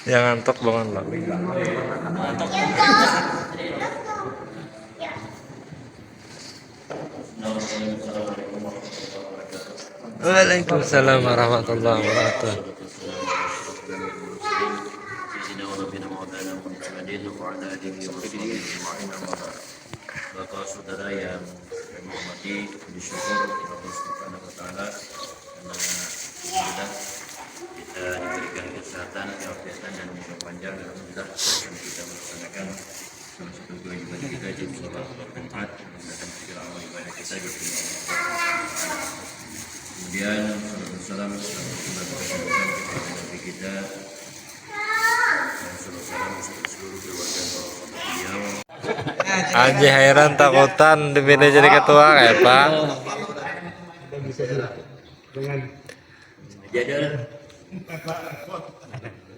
Yang ngantuk bangun lo. Waalaikumsalam warahmatullahi wabarakatuh. Bapak saudara yang saya hormati, bersyukur kepada Allah Subhanahu wa taala karena alhamdulillah kita diberikan kesehatan, keselamatan dan umur panjang. Alhamdulillah kita melaksanakan salah satu kewajiban kita yaitu sholat berjamaah dan segala amal ibadah kita diterima oleh Allah. Kemudian salam kepada Nabi kita dan salam seluruh keluarga beliau. Haji Hairan takutan dipilih jadi ketua kayak Pak.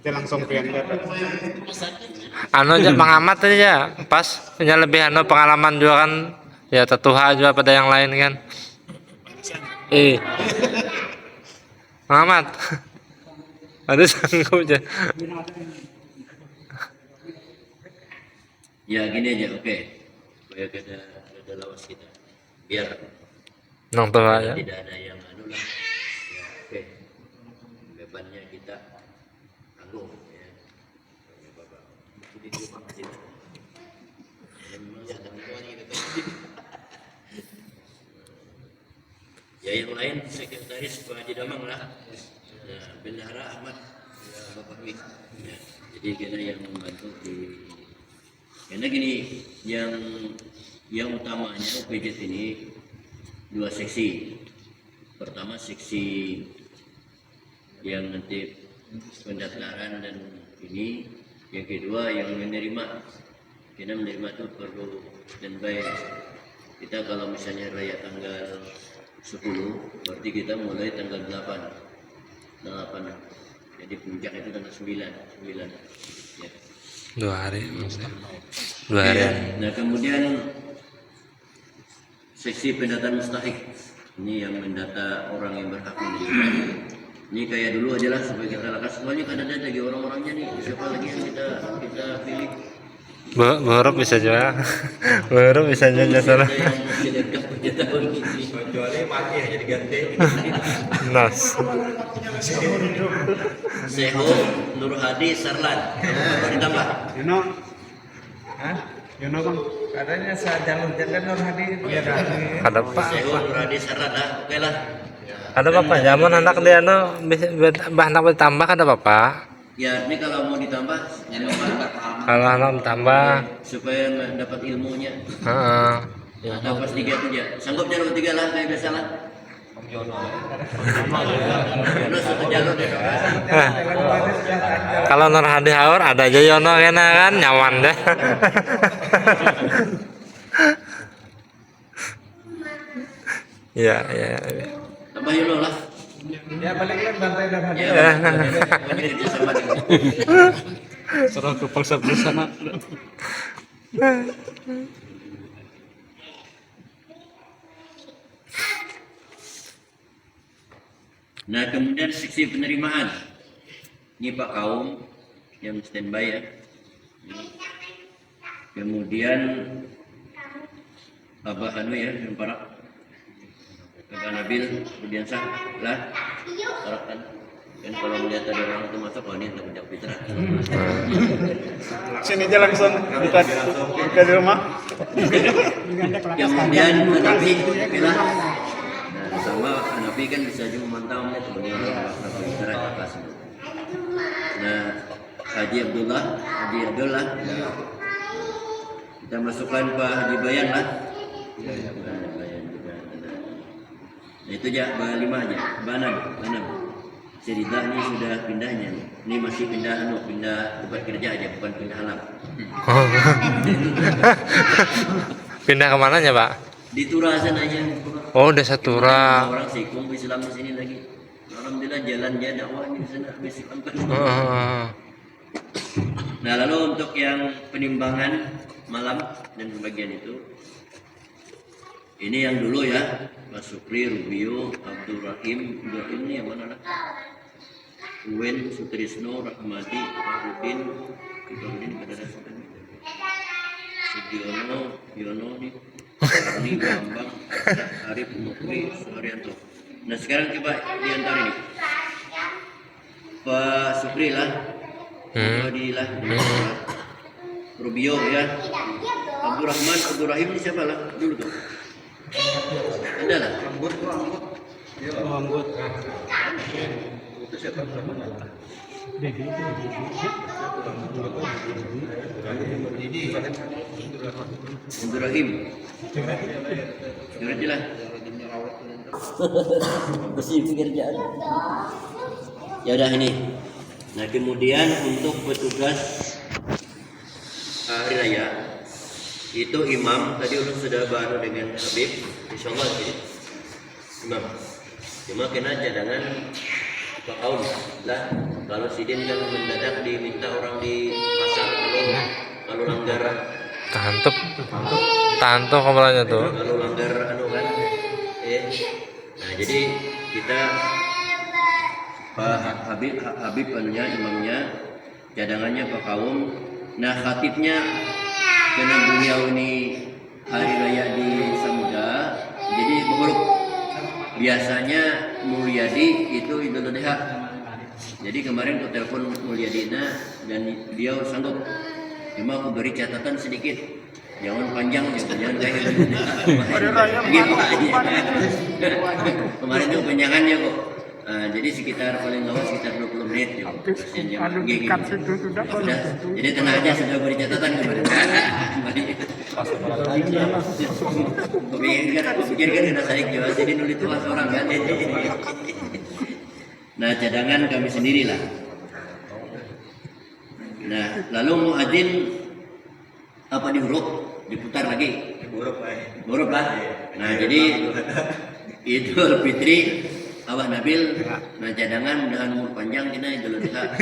Dia langsung pindah. Anu aja pengamat aja pas punya lebih anu pengalaman juga kan ya tetuha juga pada yang lain kan. Pengamat. Ada sanggup aja. Ya gini aja, oke. Supaya ada lawas kita. Biar Nong tuh aja. tidak ada yang anu lah. Ya, oke. Bebannya kita tanggung ya. Bapak. Jadi rumah kita. Ya yang lain sekretaris Pak Haji Damang lah. Ya, Bendahara Ahmad ya, Bapak Wi. Ya, jadi kita yang membantu di karena gini, yang utamanya UPJ ini dua seksi. Pertama seksi yang nanti pendaftaran dan ini, yang kedua yang menerima. Kita menerima itu perlu standby. Kita kalau misalnya raya tanggal 10, berarti kita mulai tanggal 8. Jadi puncak itu tanggal 9. Ya. 2 hari maksudnya. 2 hari. Nah kemudian seksi pendataan mustahik ini yang mendata orang yang berhak menerima. Ini kayak dulu aja lah supaya kita lakukan semuanya kan ada lagi orang-orangnya nih. Siapa lagi yang kita pilih? Baru bisa juga. Baru bisa aja salah. Kecuali mati ya jadi ganti. Nas. Seho Nur Hadi Sarlan. Ditambah. Yuno. Hah? Yuno Bang. Katanya saat jalur jalan Nur Hadi. Iya Ada Pak. Seho Nur Hadi Sarlan dah. Oke lah. Ada Bapak zaman anak dia anu bahan tambah ditambah ada Bapak. Ya ini kalau mau ditambah jangan lupa Kalau anak ditambah supaya mendapat ilmunya. heeh. Ada pas 3 itu ya. Sanggup jalur 3 lah kayak biasa lah. Jono satu jalur deh. Kalau Nur Hadi Haur ada aja Yono kena kan nyaman deh. Iya. Tambah Yono lah. Ya paling kan bantai Nur Hadi. Ya. Ini kerjasama dengan. Serah kepaksa bersama. Nah kemudian seksi penerimaan. Ini Pak Kaum yang standby ya. Kemudian Abah Anu ya yang parak. Abah Nabil kemudian sah lah parak kan kalau melihat ada orang itu masuk oh ini untuk menjawab fitrah. Sini aja langsung buka di rumah. Kemudian Hanafi bila nah, sama Hanafi kan bisa juga memantau melihat sebagai orang fitrah atas. Nah Haji Abdullah kita masukkan Pak Haji Bayan lah. Bayan juga. Nah itu aja Bah 5 aja, Bah 6. Cerita ini sudah pindahnya, ini masih pindah tempat kerja aja, bukan pindah alam. Pindah kemana ya Pak? Di Tura sananya. Oh Desa Tura. Orang Sikung Islam di sini lagi. Alhamdulillah jalannya dakwah di sana masih tempat. Nah lalu untuk yang penimbangan malam dan bagian itu, ini yang dulu ya, Mas Sukri, Rubio, Abdul Rahim ini yang mana lah? Uwen Sutrisno Rahmadi Fahrudin pada Sugiono Yono nih Arni Bambang Arif Mukri Suharyanto. Nah sekarang coba diantar ini Pak Supri lah, Pak Dilah, Rubio ya, Abdurrahman, Abdurrahim ini siapa lah dulu tuh? Ada lah. Abdurrahim. Dengar jelas. Masih pekerjaan. Ya udah ini. Nah kemudian untuk petugas hari raya itu imam tadi sudah baru dengan Habib, insyaallah ini imam. Cuma kena cadangan Pak Aun lah. Kalau sidin kan mendadak diminta orang di pasar kalau langgar Tanto kepalanya tuh. kalau langgar kan nah jadi kita Pak Habib anunya imamnya cadangannya Pak Kaum. Nah khatibnya karena beliau ini hari raya di Samudra jadi mengeluk biasanya Mulyadi itu Idul Adha. Jadi kemarin aku telepon Mulyadina dan beliau sanggup. Cuma aku beri catatan sedikit. Jangan panjang ya, jangan kayak kemarin itu panjangannya kok. Jadi sekitar paling lama sekitar 20 menit ya. Jadi tenang aja sudah beri catatan kemarin. Pikirkan kita saling jawab jadi nulis tuas orang kan. Nah cadangan kami sendirilah. Nah lalu muadzin apa di huruf diputar lagi huruf lah. Nah jadi Idul Fitri Abah Nabil. Nah cadangan mudahan umur panjang kita Idul Adha.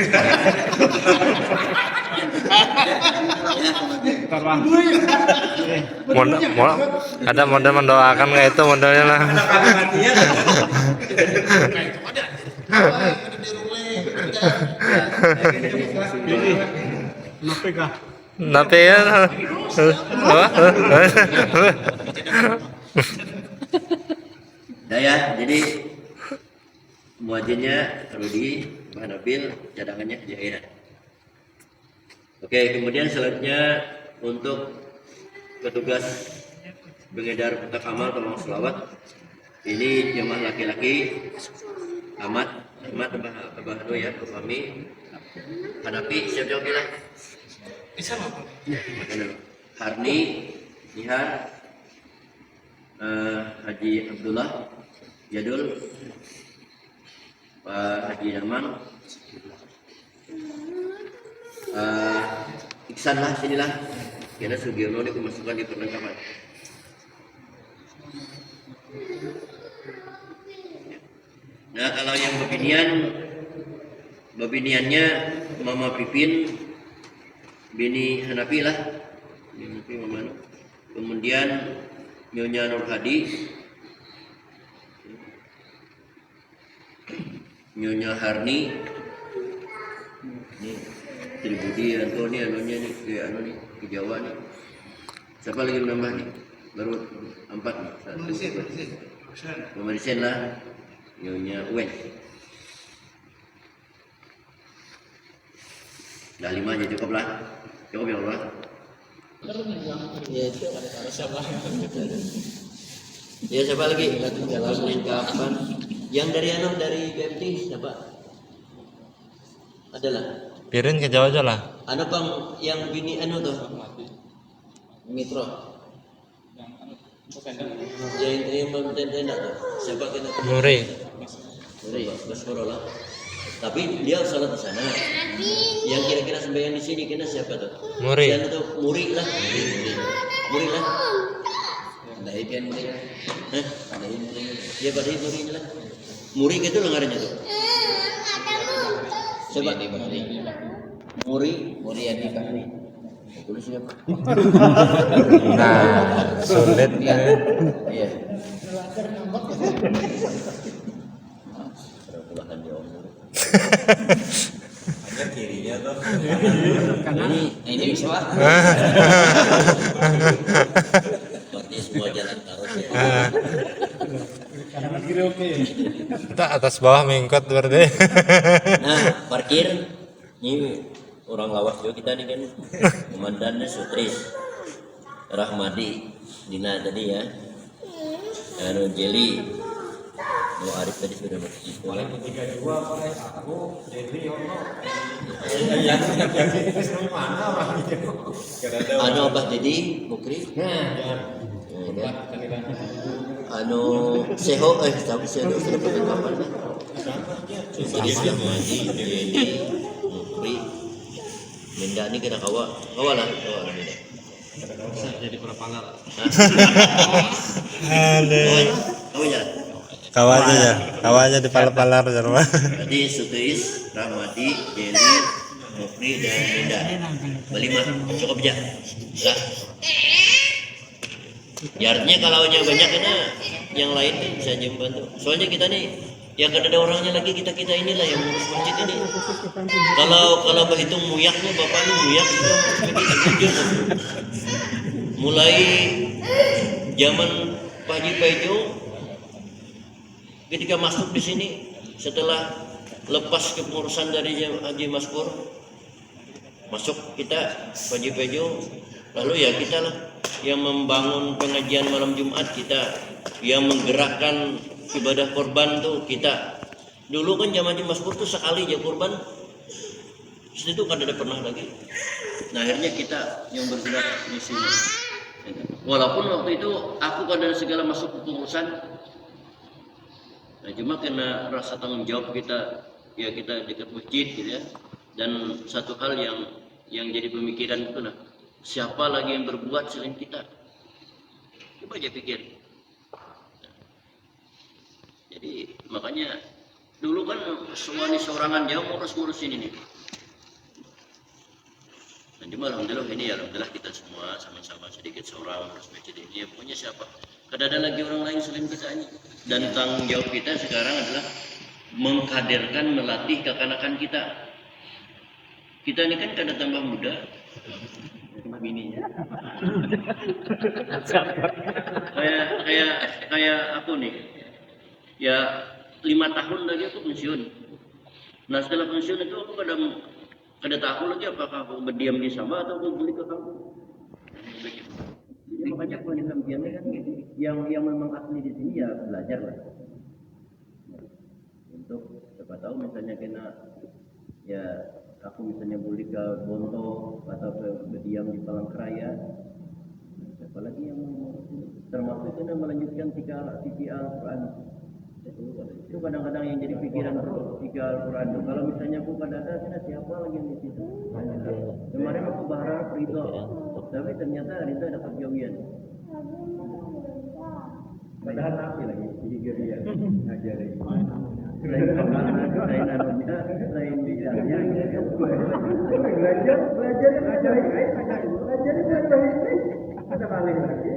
Ada model mendoakan kayak itu modelnya lah. Nanti ya. Nah ya, jadi muadzinnya Rudi, Mbah Nabil, cadangannya Jaira. Oke, kemudian selanjutnya untuk petugas pengedar kotak amal tolong selawat. Ini jemaah laki-laki Ahmad Abah Ado ya, kami hadapi siap-siap lah. Harni, Nihar, Haji Abdullah, Jadul, Pak Haji Damang, Iksan lah sinilah. Karena Sugiono ini kemasukan di perlengkapan. Nah kalau yang babiniannya Mama Pipin bini Hanafi lah, Hanafi Mama. Kemudian Nyonya Nur Hadi, Nyonya Harni, ini Tribudi Antoni anunya nih ke Jawa nih. Siapa lagi menambah nih? Baru 4 nih. Mama Risen lah, Nyonya Uwen. Dah 5 aja cukup lah. Cukup ya Allah. Ya siapa lagi? Kapan? Yang dari dari BMT siapa? Adalah. Pirin ke Jawa aja lah. Ada bang yang bini tuh? Mitro. Yang tenda tuh. Siapa kena? Muri. Basoro lah. Tapi dia sholat di sana. Yang kira-kira sembahyang di sini kena siapa tuh? Muri. Siapa tuh? Muri lah. Muri lah. Ada ikan muri. Hah? Ada muri. Ya pada muri lah. Muri gitu loh ngarannya tuh. Coba di Bahri. Muri yang di Bahri. Tulis siapa? Nah, sulit ya. Iya. Pulakan di Om. Ini bisa lah. Berarti semua jalan harus ya. Kita atas bawah mengikut berarti. Nah, parkir ini orang lawas juga kita nih kan. Komandannya Sutris Rahmadi Dina tadi ya. Anu Jeli. Oh, Arif tadi sudah masuk sekolah. Anu Abah Dedi Mukri. Anu Seho tapi Seho sudah pernah kapan kan? Jadi Rahmadi Dedi Mukri. Minda ini kena kawa lah Minda. Jadi propalar. Kamu jalan. Kawannya di palar-palar rumah. Jadi Sutris, Rahmadi, Jeli, Mukri dan Minda. Berlima cukup aja. Lah. Ya artinya kalau banyak ini yang lain kan bisa membantu. Soalnya kita nih yang ada orangnya lagi kita inilah yang ngurus masjid ini. Kalau berhitung muyaknya bapak ini muyak sudah jujur. Mulai zaman Pak Haji Pejo ketika masuk di sini setelah lepas kepengurusan dari Haji Maskur masuk kita Pak Haji Pejo, lalu ya kita lah yang membangun pengajian malam Jumat, kita yang menggerakkan ibadah korban tuh kita. Dulu kan zaman Haji Maskur tuh sekali aja korban, setelah itu kan ada pernah lagi. Nah akhirnya kita yang bergerak di sini. Walaupun waktu itu aku pada segala masuk kepengurusan. Nah, cuma karena rasa tanggung jawab kita, ya kita dekat masjid gitu ya. Dan satu hal yang jadi pemikiran itu nah, siapa lagi yang berbuat selain kita? Coba aja pikir. Jadi makanya dulu kan seorangan jauh ngurus ini nih. Nah, cuma alhamdulillah kita semua sama-sama sedikit seorang ngurus masjid ini. Ya, pokoknya siapa? Kada ada lagi orang lain selain kita ini. Dan tanggung jawab kita sekarang adalah mengkaderkan, melatih kekanakan kita. Kita ini kan kada tambah muda. Bininya. kayak aku nih. Ya 5 tahun lagi aku pensiun. Nah setelah pensiun itu aku kada tahu lagi apakah aku berdiam di sana atau aku balik ke kampung. Jadi makanya pendidikan diamnya kan yang memang asli di sini ya belajar lah. Untuk siapa tahu misalnya kena ya aku misalnya boleh ke Bonto atau berdiam di Palangkaraya. Siapa lagi yang termasuk kena melanjutkan tiga Al-Quran. Itu kadang-kadang yang jadi pikiran tiga Al-Quran. Kalau misalnya aku pada ada siapa lagi yang di situ? Kemarin aku berharap Ridho, tapi ternyata Ridho ada perjauhan. Padahal nafi lagi, jadi geria ngajari. Selain anunya, selain bidangnya, belajar ada balik lagi.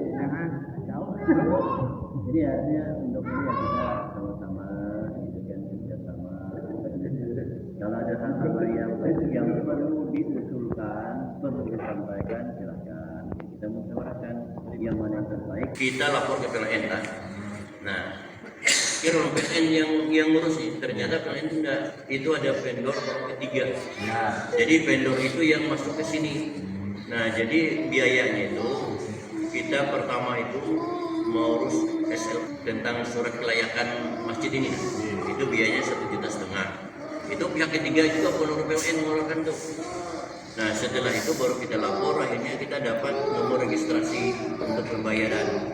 Jadi artinya untuk ini ya kita sama-sama gitu kan kerjasama. Kalau ada hal-hal yang perlu diusulkan, perlu disampaikan, silakan kita musyawarahkan yang mana yang terbaik. Kita lapor ke PLN lah. Nah, kira PLN yang ngurus sih ternyata PLN itu ada vendor ketiga. Nah, jadi vendor itu yang masuk ke sini. Nah, jadi biayanya itu kita pertama itu mengurus SL tentang surat kelayakan masjid ini. Itu biayanya 1,5 juta. Itu pihak ketiga juga penurut PLN mengeluarkan tuh. Nah setelah itu baru kita lapor, akhirnya kita dapat nomor registrasi untuk pembayaran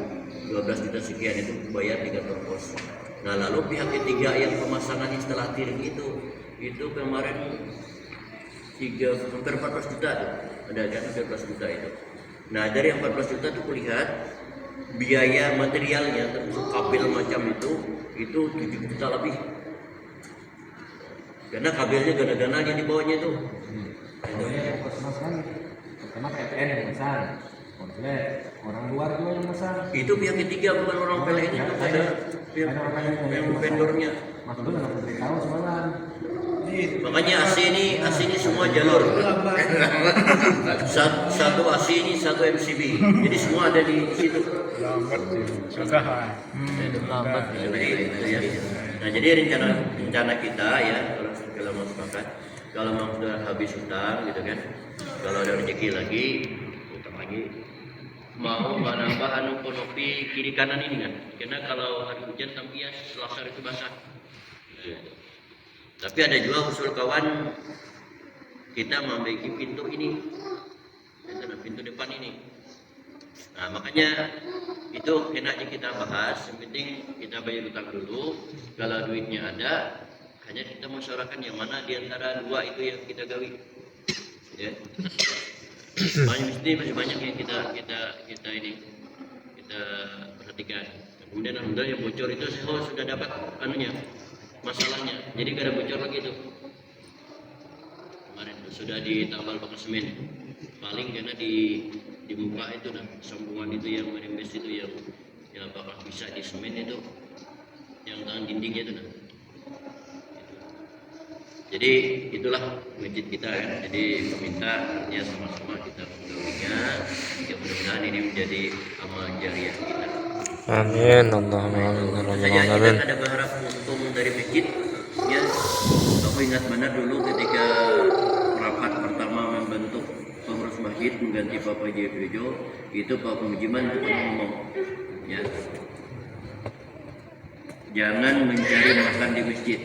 12 juta sekian itu bayar di kantor pos. Nah lalu pihak ketiga yang pemasangan instalatir itu kemarin hampir 14 juta tuh. Ada hampir 14 juta itu. Nah dari 14 juta itu kulihat biaya materialnya termasuk kabel macam itu 7 juta lebih. Karena kabelnya gana-gana di bawahnya itu. Pertama PLN yang pesan, konslet, orang luar juga yang pesan. Itu pihak ketiga bukan orang PLN itu ada pihak vendornya. Mas itu nggak tahu semalam. Ini Makanya AC ini semua jalur. Satu AC ini satu MCB. Jadi semua ada di situ. Nah, jadi rencana kita ya, kalau mau sepakat, kalau mau sudah habis utang gitu kan, kalau ada rezeki lagi, utang lagi, mau menambah konopi kiri kanan ini kan, karena kalau hari hujan tampias selasar itu basah. Tapi ada juga usul kawan kita memiliki pintu ini, pintu depan ini. Nah, makanya itu enaknya kita bahas. Yang penting kita bayar utang dulu. Kalau duitnya ada, hanya kita musyawarahkan yang mana di antara dua itu yang kita gawi. Ya. Masih banyak yang kita perhatikan. Kemudian alhamdulillah yang bocor itu saya sudah dapat masalahnya. Jadi gak ada bocor lagi itu. Kemarin sudah ditambal pakai semen. Paling karena di muka itu sambungan itu yang merimbes itu yang apakah bisa di semen itu yang tahan dindingnya itu Jadi itulah masjid kita kan. Jadi meminta ya sama-sama kita menggawinya. Ya mudah-mudahan ini menjadi amal jariah kita. Amin. Allahumma Saja kita amin. ada berharap untung dari masjid. Ya, aku ingat benar dulu ketika rapat pertama membentuk pengurus masjid mengganti Pak Haji Efrijo, itu Pak Pengujiman itu pernah ngomong, ya, jangan mencari makan di masjid.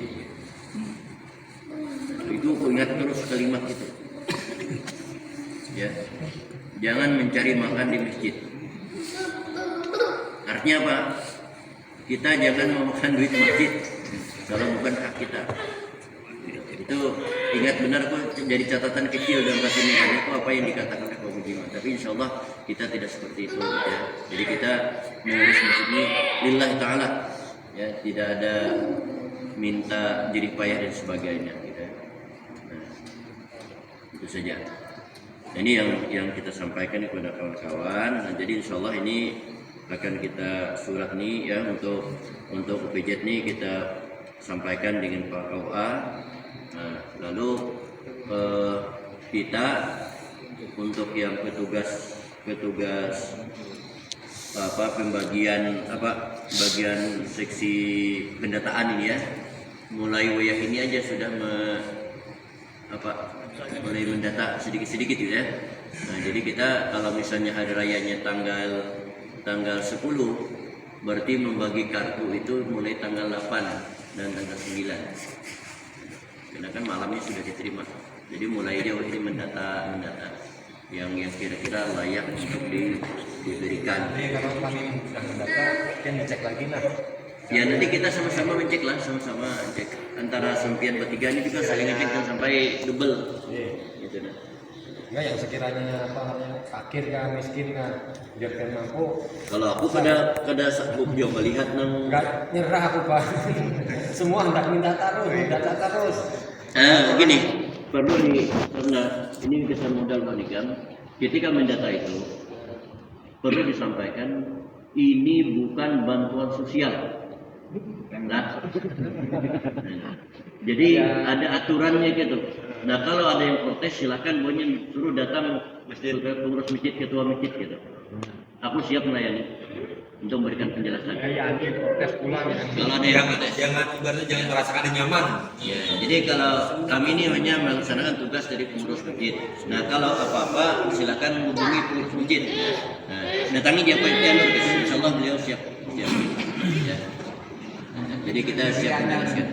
Itu aku ingat terus kalimat itu, ya, jangan mencari makan di masjid. Artinya apa? Kita jangan memakan duit masjid kalau bukan hak kita. Itu ingat benar kok, jadi catatan kecil dalam bahasa Indonesia itu apa yang dikatakan oleh Pak Budiman. Tapi insya Allah kita tidak seperti itu ya. Jadi kita mengurus masjid ini lillahi ta'ala ya, tidak ada minta jerih payah dan sebagainya gitu. Nah, itu saja. Nah, ini yang kita sampaikan kepada kawan-kawan. Nah, jadi insya Allah ini akan kita surat nih ya, untuk UPJ nih kita sampaikan dengan Pak KUA. Nah, lalu kita untuk yang petugas bagian seksi pendataan ini ya, mulai wayah ini aja sudah mulai mendata sedikit-sedikit gitu ya. Nah, jadi kita kalau misalnya hari rayanya tanggal 10, berarti membagi kartu itu mulai tanggal 8 dan tanggal 9. Karena kan malamnya sudah diterima. Jadi mulai jauh ini mendata yang kira-kira layak untuk diberikan. Kalau kami sudah mendata, kan dicek lagi lah. Ya nanti kita sama-sama mencek lah, sama-sama cek antara sempian bertiga ini juga saling ngecek dan sampai double. Gitu nah. Enggak yang sekiranya fakir kah, miskin kah, biar kan mampu. Kalau aku kada dia melihat nang Enggak nyerah aku Pak. Semua hendak minta terus. Begini, karena ini kesan modal manikam, ketika mendata itu perlu disampaikan ini bukan bantuan sosial. Nah, jadi ada aturannya gitu. Nah, kalau ada yang protes silakan pokoknya suruh datang pengurus masjid, ketua masjid gitu. Aku siap melayani untuk memberikan penjelasan. Anti protes pulang ya. Kalau ada yang protes, jangan merasakan nyaman. ya, jadi kalau kami ini hanya melaksanakan tugas dari pengurus masjid. Nah, kalau apa-apa silakan hubungi pengurus masjid. Nah, datangi dia Pak Nur, insyaallah beliau siap. Ya. Jadi kita siap menjelaskan.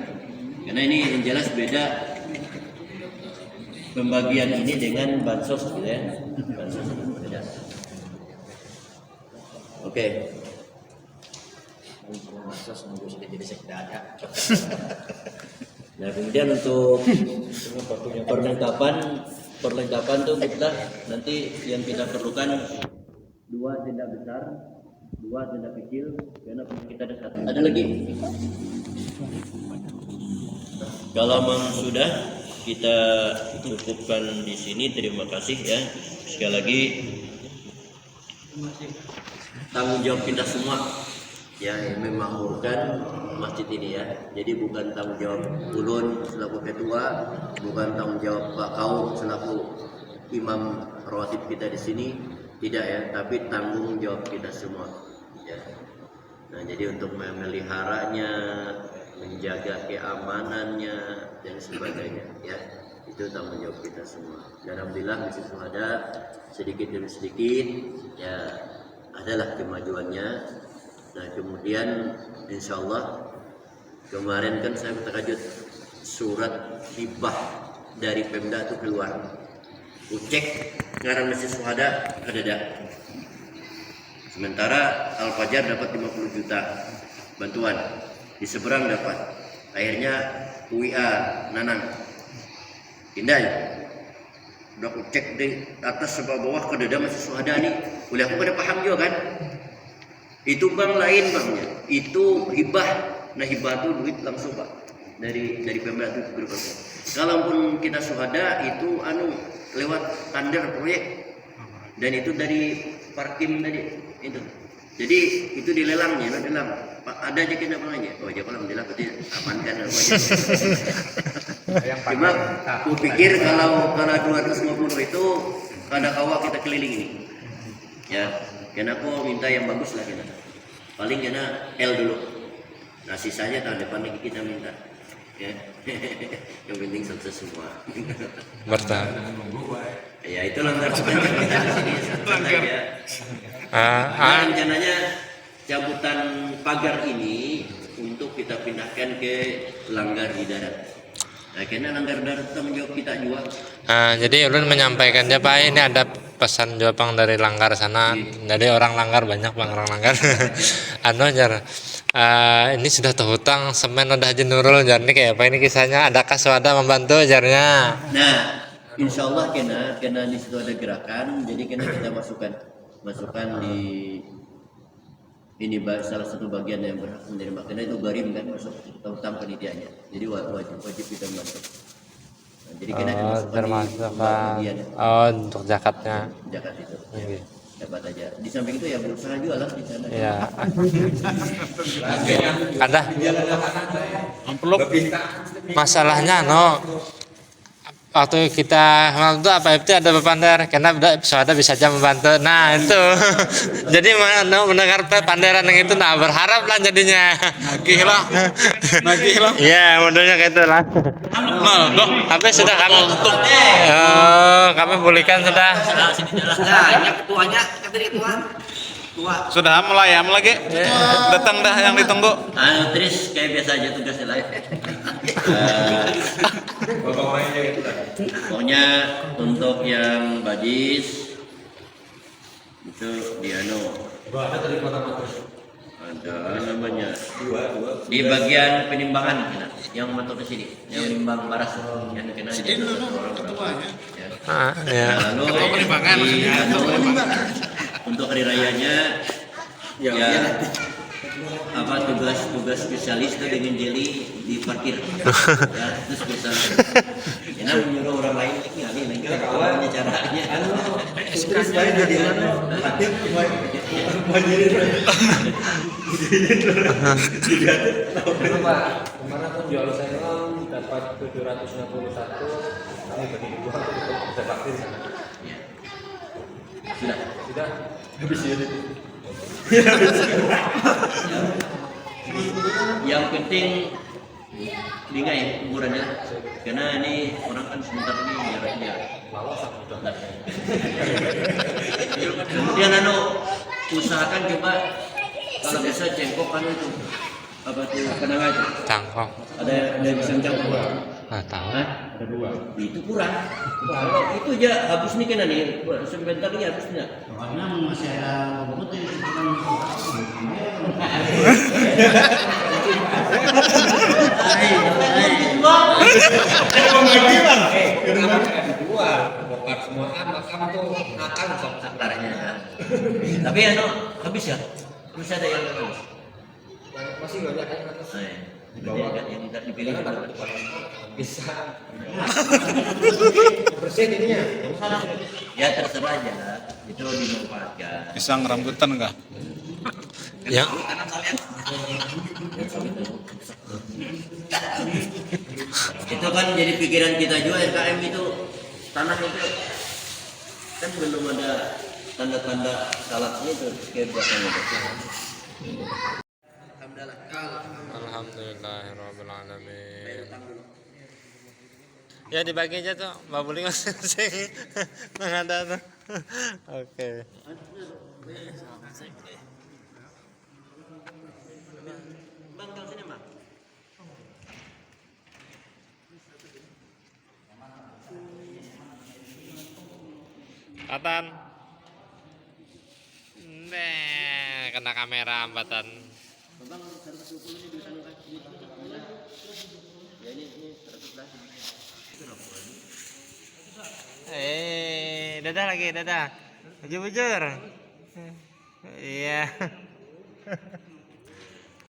Karena ini yang jelas beda pembagian ini dengan bansos gitu ya. Bansos beda. Oke. Nah, kemudian untuk perlengkapan tuh kita nanti yang kita perlukan 2 tenda besar, 2 tenda kecil, karena kita ada 1. Ada lagi. Kalau memang sudah kita cukupkan di sini. Terima kasih ya. Sekali lagi tanggung jawab kita semua. yang memakmurkan masjid ini ya. Jadi bukan tanggung jawab ulun selaku ketua, bukan tanggung jawab Pak Kau selaku imam rawatib kita di sini, tidak ya, tapi tanggung jawab kita semua. Ya. Nah, jadi untuk memeliharanya, menjaga keamanannya dan sebagainya, ya, itu tanggung jawab kita semua. Dan alhamdulillah masjid Syuhada sedikit demi sedikit, ya, adalah kemajuannya. Nah, kemudian insya Allah kemarin kan saya terkejut surat hibah dari Pemda itu keluar. Ucek ngaran Masjid Syuhada ada dah. Sementara Al Fajar dapat 50 juta bantuan, di seberang dapat. Akhirnya UIA Nanang, indah ya. Udah aku cek di atas sampai bawah ke dada Masjid Syuhada nih. Boleh aku pada paham juga kan? Itu bank lain banknya, itu hibah. Nah, hibah itu duit langsung Pak dari Pemda itu berupa. Kalaupun kita Syuhada itu lewat tender proyek, dan itu dari Parkim tadi itu. Jadi itu dilelangnya, lelang. Pak ada aja kita aja. Oh ya alhamdulillah berarti amankan apa aja. Cuma aku pikir kalau 250 itu kada kawa kita keliling ini. Ya, karena aku minta yang bagus lah kita. Paling karena L dulu. Nah sisanya tahun depan lagi kita minta. Ya. Yang penting sukses semua. Bertahan. Ya itulah kita di sini santai ya. Nah, rencananya cabutan pagar ini untuk kita pindahkan ke langgar di darat. Nah, karena langgar darat tanggung jawab kita juga. Jadi ulun menyampaikannya Pak, ini ada pesan juga Bang dari langgar sana. Jadi orang langgar banyak Bang, orang langgar. Ini sudah terhutang semen udah Haji Nurul, jar ini kayak apa ini kisahnya? Adakah Syuhada membantu jarnya? Nah, insya Allah kena di situ ada gerakan, jadi kena kita masukkan di ini salah satu bagian yang berhak menerima, karena itu garim kan masuk utang penitiannya, jadi wajib kita membantu. Nah, jadi kena termasuk bagian untuk zakatnya. zakat itu. Okay. Dapat aja. Di samping itu ya berusaha juga lah di sana. Ya. Ada masalahnya waktu kita waktu itu ada Pander karena Syuhada bisa aja membantu. Nah itu jadi mendengar panderan yang itu berharap lah jadinya nagih lah ya modelnya kayak itu lah. Tapi sudah kami pulihkan sudah. Nah, ketuanya ketua Sudah melayam lagi. Datang dah yang ditunggu. Tris kayak biasa aja tugasnya lain. Pokoknya untuk yang bajis itu ada namanya di bagian penimbangan yang masuk ke sini, yang menimbang baras yang kena ya. Lalu untuk hari rayanya ya tugas spesialis itu dengan jeli di parkir ya, itu spesialis. Karena menyuruh orang lain lagi punya caranya. Kemana pun jual saya dapat 761, kami bagi 2 untuk bisa vaksin sana. Sudah habis ya. Yang penting lingai ukurannya, karena ini orang kan sebentar ini jaraknya. Kemudian usahakan coba kalau bisa cengkok itu apa tuh kenanga itu Cangkok. ada bisa cangkok Tahu. ada 2 itu kurang. Kalau itu aja habis nih kena nih sebentar lagi habisnya. Karena masih ada beberapa Bokar semua makam tuh nakal sebentarnya. Tapi habis ya. Masih ada yang habis. masih banyak yang atas. Yang tidak dipilih Bisa bersih ininya. ya terserah aja itu dimanfaatkan. Pisang rambutan enggak? Yang Itu kan jadi pikiran kita juga RKM itu tanah itu kan belum ada tanda-tanda salatnya itu kayak biasanya itu. Alhamdulillahirrahmanirrahim. Ya dibagi aja tuh, Mbak Buli masing-masing. Nggak ada tuh. Oke. Bang, kalau sini Bang. Ambatan. Nah, kena kamera ambatan. Bang 120 ini duit anu kaki. Ya ini 100 Dadah lagi, dadah. Bujur-bujur. Iya.